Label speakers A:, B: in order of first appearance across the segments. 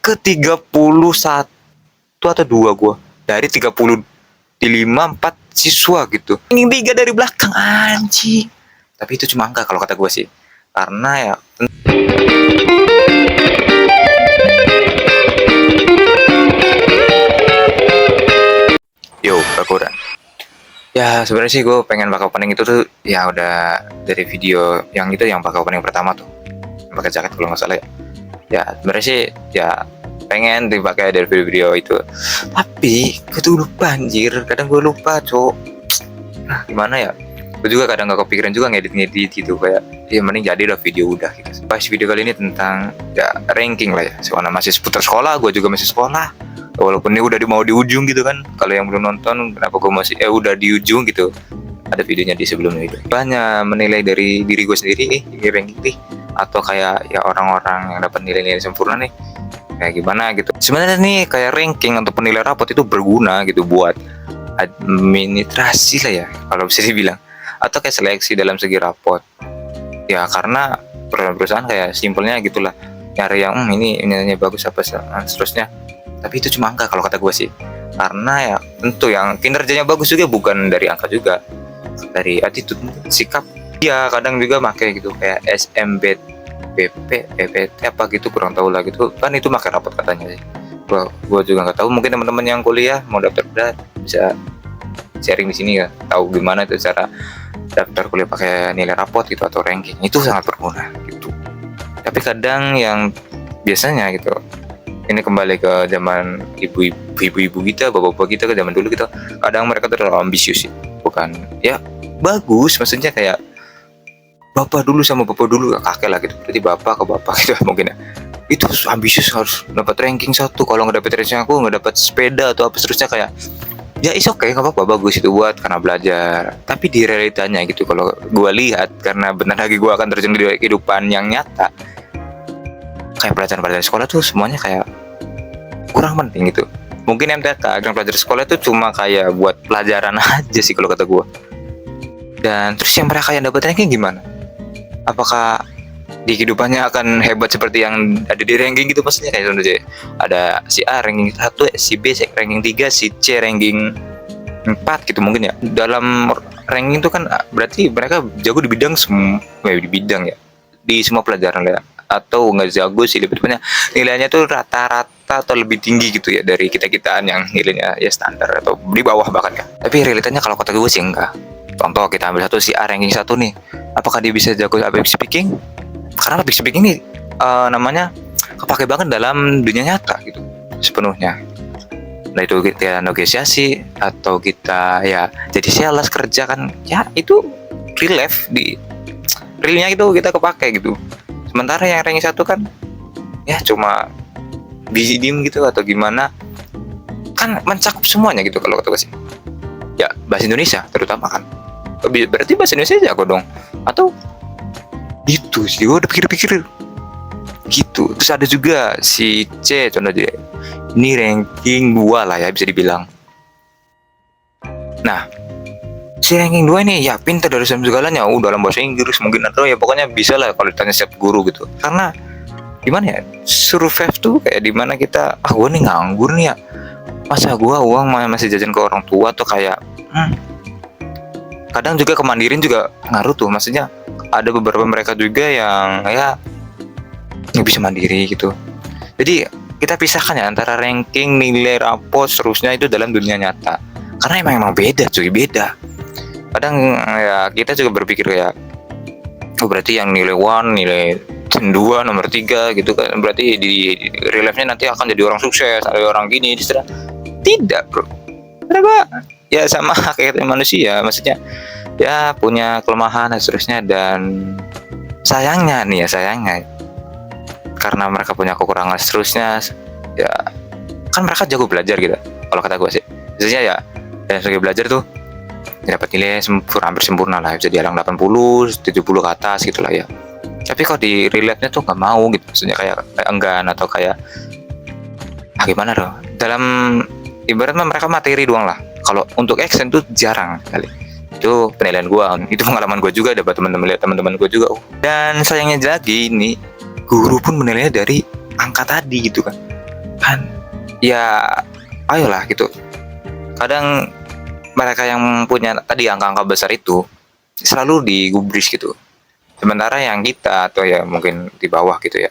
A: ke 31 atau 2 gua. Dari 35 4 siswa gitu. Ini 3 dari belakang anjing. Tapi itu cuma angka kalau kata gua sih. Karena ya yo Bakura. Ya sebenarnya sih gue pengen pakai opening itu tuh ya udah dari video yang itu yang pakai opening pertama tuh pakai jaket kalau nggak salah ya. Ya sebenarnya sih ya pengen dipakai dari video-video itu. Tapi gue tuh lupa anjir. Kadang gue lupa cok. Nah gimana ya? Gue juga kadang nggak kepikiran juga ngedit gitu kayak ya mending jadi udah video udah gitu. Pas video kali ini tentang ya ranking lah ya. Soalnya masih seputar sekolah, gue juga masih sekolah. Walaupun ini udah mau di ujung gitu kan. Kalau yang belum nonton kenapa gue masih udah di ujung gitu. Ada videonya di sebelumnya itu. Banyak menilai dari diri gue sendiri ini ranking nih atau kayak ya orang-orang yang dapat nilai-nilai sempurna nih kayak gimana gitu. Sebenarnya nih kayak ranking untuk penilai rapot itu berguna gitu buat administrasi lah ya kalau bisa dibilang, atau kayak seleksi dalam segi rapot ya, karena perusahaan kayak simpelnya gitulah nyari yang ini nilainya bagus apa seterusnya. Tapi itu cuma angka kalau kata gue sih, karena ya tentu yang kinerjanya bagus juga bukan dari angka juga, dari attitude sikap. Ya kadang juga make gitu kayak SMB BP PPT apa gitu kurang tahu lah gitu kan, itu make rapot katanya sih. Gua juga nggak tahu, mungkin teman-teman yang kuliah mau daftar berat bisa sharing di sini ya, tahu gimana itu cara daftar kuliah pakai nilai rapot gitu atau ranking. Itu sangat berguna gitu. Tapi kadang yang biasanya gitu, ini kembali ke zaman ibu-ibu kita, bapak-bapak kita ke zaman dulu gitu, kadang mereka terlalu ambisius sih. Bukan ya bagus, maksudnya kayak bapak dulu sama bapak dulu, kakek lah gitu, berarti bapak ke bapak gitu mungkin ya. Itu ambisius, harus dapat ranking 1, kalau nggak dapat ranking aku nggak dapat sepeda atau apa seterusnya. Kayak ya is oke, nggak apa-apa, bagus itu buat karena belajar. Tapi di realitanya gitu kalau gue lihat, karena benar lagi gue akan terjun di kehidupan yang nyata, kayak pelajaran-pelajaran sekolah tuh semuanya kayak kurang penting gitu. Mungkin MTK dan pelajaran sekolah itu cuma kayak buat pelajaran aja sih kalau kata gue. Dan terus yang mereka yang dapat ranking gimana? Apakah di kehidupannya akan hebat seperti yang ada di ranking gitu? Maksudnya kayak contohnya ada si A ranking 1, si B ranking 3, si C ranking 4 gitu mungkin ya. Dalam ranking itu kan berarti mereka jago di bidang di bidang ya, di semua pelajaran ya. Atau nggak jago sih, lebih tepatnya nilainya tuh rata-rata atau lebih tinggi gitu ya dari kita-kitaan yang nilainya ya standar atau di bawah bahkan ya. Tapi realitanya kalau kata gue sih enggak. Contoh kita ambil satu si A ranking 1 nih, apakah dia bisa jago public speaking? Karena public speaking ini namanya kepake banget dalam dunia nyata gitu sepenuhnya. Nah itu kita negosiasi atau kita ya jadi sales kerja kan ya, itu real life, di realnya itu kita kepake gitu. Sementara yang ranking 1 kan ya cuma busy diem gitu atau gimana, kan mencakup semuanya gitu kalau kata gue sih. Ya bahasa Indonesia terutama kan, berarti bahasa Indonesia jago dong, atau gitu sih gue udah pikir-pikir gitu. Terus ada juga si C contoh dia, ini ranking 2 lah ya bisa dibilang. Nah si ranking 2 ini ya pintar dari segalanya, dalam bahasa Inggris mungkin, atau ya pokoknya bisa lah kalau ditanya setiap guru gitu. Karena gimana ya, survive tuh kayak dimana kita gue nih nganggur nih ya, masa gue uang masih jajan ke orang tua tuh kayak kadang juga kemandirian juga ngaruh tuh. Maksudnya ada beberapa mereka juga yang ya nggak bisa mandiri gitu. Jadi kita pisahkan ya antara ranking, nilai rapot seterusnya itu dalam dunia nyata, karena emang beda cuy, beda. Kadang ya kita juga berpikir kayak berarti yang nilai 1, nilai 2, nomor 3 gitu kan, berarti di real life-nya nanti akan jadi orang sukses, ada orang gini, tidak bro. Kenapa? Ya sama kayak manusia, maksudnya ya punya kelemahan dan seterusnya. Dan sayangnya karena mereka punya kekurangan seterusnya ya, kan mereka jago belajar gitu kalau kata gue sih. Maksudnya ya dan sebagai belajar tuh dapat nilai hampir sempurna lah, bisa dialang 80, 70 ke atas gitu lah ya. Tapi kok di relate-nya tuh nggak mau gitu, maksudnya kayak enggan atau kayak gimana dong, dalam ibaratnya mereka materi doang lah. Kalau untuk action tuh jarang kali. Itu penilaian gua, itu pengalaman gua juga, dapat teman-teman gue juga. Dan sayangnya lagi ini guru pun menilainya dari angka tadi gitu kan ya ayolah gitu. Kadang mereka yang punya tadi angka-angka besar itu selalu digubris gitu, sementara yang kita atau ya mungkin di bawah gitu ya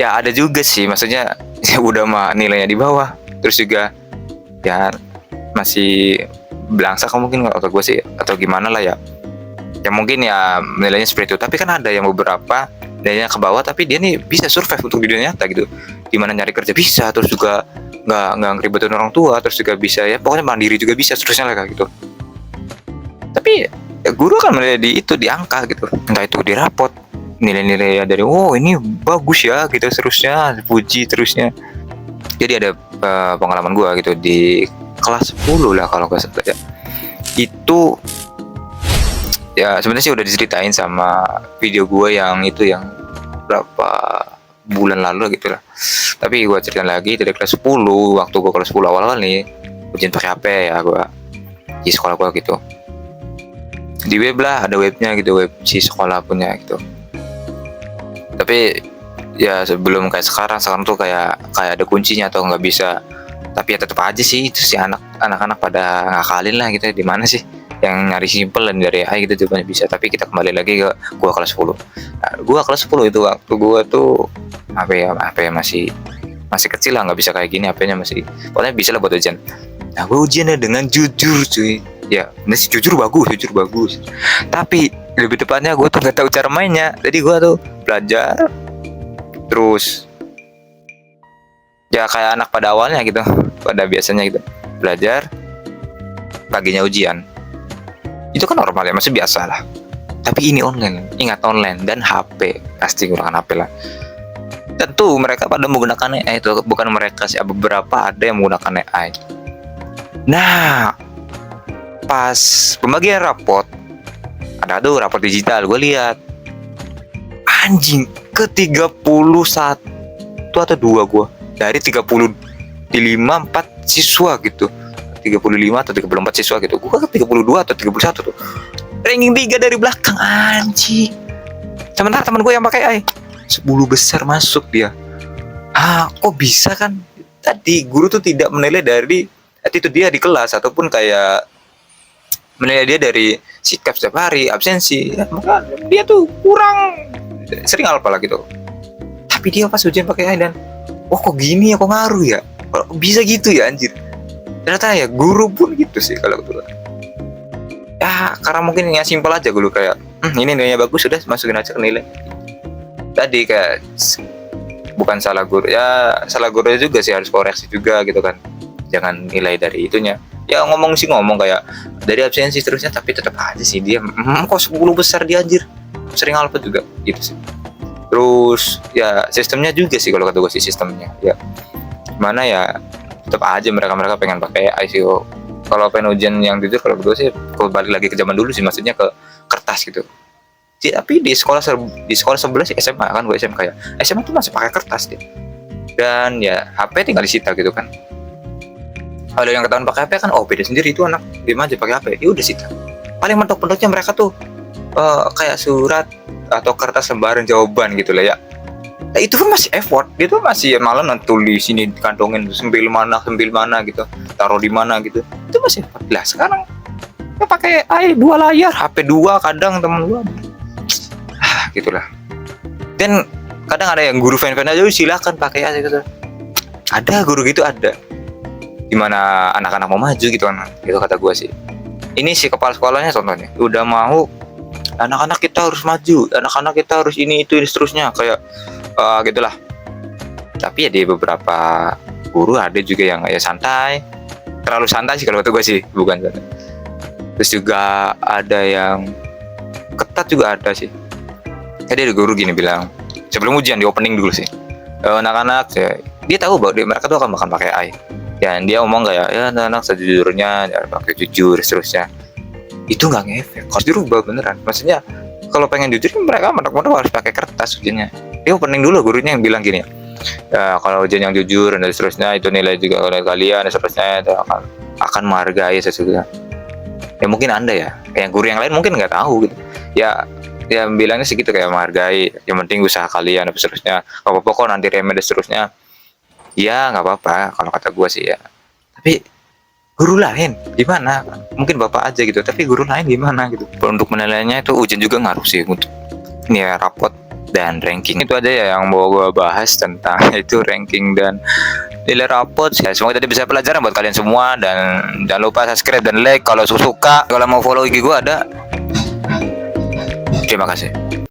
A: ada juga sih, maksudnya ya udah mah nilainya di bawah, terus juga ya masih belangsak mungkin atau gue sih atau gimana lah ya mungkin ya nilainya seperti itu. Tapi kan ada yang beberapa nilainya ke bawah tapi dia nih bisa survive untuk di dunia nyata gitu, gimana nyari kerja bisa, terus juga nggak ngeribetin orang tua, terus juga bisa ya pokoknya mandiri juga bisa, seterusnya lah kayak gitu. Tapi ya, guru kan menilai di angka gitu, entah itu di rapot nilai-nilai ya dari oh ini bagus ya gitu, seterusnya puji terusnya. Jadi ada pengalaman gue gitu di kelas 10 lah kalau nggak salah ya, itu ya sebenarnya sih udah diceritain sama video gue yang itu yang berapa bulan lalu gitu lah, tapi gue ceritain lagi dari kelas 10 waktu gue kelas 10 awal-awal nih ujian pakai HP ya gue di sekolah gue gitu, di web lah, ada webnya gitu, web si sekolah punya gitu. Tapi ya sebelum kayak sekarang tuh kayak ada kuncinya atau nggak bisa, tapi ya tetap aja sih itu si anak-anak pada ngakalin lah gitu, di mana sih yang nyari simple dan dari AI gitu jawabannya bisa. Tapi kita kembali lagi ke gua kelas 10. Nah, gua kelas 10 itu waktu gua tuh HP masih kecil lah, nggak bisa kayak gini HP-nya, masih pokoknya bisa lah buat ujian. Nah gua ujiannya dengan jujur cuy, ya masih jujur bagus, tapi lebih tepatnya gua tuh nggak tahu cara mainnya. Jadi gua tuh belajar terus ya kayak anak pada awalnya gitu, pada biasanya gitu belajar, paginya ujian, itu kan normal ya, masih biasa lah. Tapi ini online, ingat online dan HP, pasti gunakan HP lah. Tentu mereka pada menggunakan AI, itu bukan mereka sih, beberapa ada yang menggunakan AI. Nah pas pembagian rapot, ada tuh rapot digital, gue lihat anjing ke 31 atau 2 gue dari 35 4 siswa gitu, 35 atau 34 siswa gitu, gue ke 32 atau 31 tuh, ranking 3 dari belakang anjing. Sementara teman gue yang pakai AI 10 besar masuk dia. Kok bisa kan? Tadi guru tuh tidak menilai dari attitude dia di kelas ataupun kayak menilai dia dari sikap setiap hari, absensi ya, maka dia tuh kurang sering alpa lah gitu. Tapi dia pas ujian pakai AI dan kok gini ya, kok ngaruh ya, kok bisa gitu ya anjir. Ternyata ya guru pun gitu sih kalau gitu ya, karena mungkin yang simpel aja dulu kayak ini nilainya bagus, sudah masukin aja ke nilai. Tadi kayak bukan salah guru ya, salah guru juga sih, harus koreksi juga gitu kan, jangan nilai dari itunya ya. Ngomong kayak dari absensi terusnya, tapi tetap aja sih dia kok 10 besar dia anjir, sering alpha juga gitu sih. Terus ya sistemnya juga sih kalau kata gue sih, sistemnya ya mana ya tetap aja mereka pengen pakai ICO. Kalau pengen ujian yang jujur kalau gue sih balik lagi ke zaman dulu sih, maksudnya ke kertas gitu. Tapi di sekolah sebelah sih SMA kan, gue SMK ya, SMA tuh masih pakai kertas deh, dan ya HP tinggal disita gitu kan. Kalau yang ketahuan pakai HP kan beda sendiri, itu anak dia aja pakai HP ya udah sita. Paling mentok-mentoknya mereka tuh kayak surat atau kertas lembaran jawaban gitu lah ya. Nah, itu kan masih effort, dia tuh masih malam tulis sini dikantongin sambil mana gitu, taruh di mana gitu, itu masih effort lah. Sekarang ya pakai dua layar, HP 2 kadang temen gua gitulah. Dan kadang ada yang guru fan aja silakan pakai aja gitu, ada guru gitu, ada dimana anak-anak mau maju gitu kan, gitu kata gua sih. Ini si kepala sekolahnya contohnya udah mau anak-anak kita harus maju, anak-anak kita harus ini itu seterusnya kayak gitulah. Tapi ya di beberapa guru ada juga yang ya santai, terlalu santai sih kalau kata gue sih, bukan santai. Terus juga ada yang ketat juga ada sih. Jadi ada guru gini bilang sebelum ujian, di opening dulu sih, anak-anak ya, dia tahu bahwa mereka tuh akan pakai AI, dan dia ngomong kayak ya anak-anak sejujurnya ya pakai jujur seterusnya. Itu nggak ngefek, harus dirubah beneran. Maksudnya kalau pengen jujur mereka mentok-mentok harus pakai kertas ujiannya. Dia opening dulu, gurunya yang bilang gini ya, kalau ujian yang jujur dan seterusnya itu nilai juga oleh kalian dan seterusnya, itu akan menghargai sesuatu. Ya mungkin anda ya, kayak guru yang lain mungkin nggak tahu gitu ya ya bilangnya segitu kayak menghargai, yang penting usaha kalian apa seterusnya, nggak apa-apa kok nanti remedi seterusnya. Ya nggak apa-apa kalau kata gue sih ya, tapi guru lain gimana, mungkin bapak aja gitu, tapi guru lain gimana gitu. Untuk penilaiannya itu ujian juga ngaruh sih untuk ini ya, rapot dan ranking. Itu aja ya yang mau gue bahas tentang itu ranking dan nilai rapot ya. Semoga tadi bisa pelajaran buat kalian semua, dan jangan lupa subscribe dan like kalau suka. Kalau mau follow IG gue ada. Terima kasih.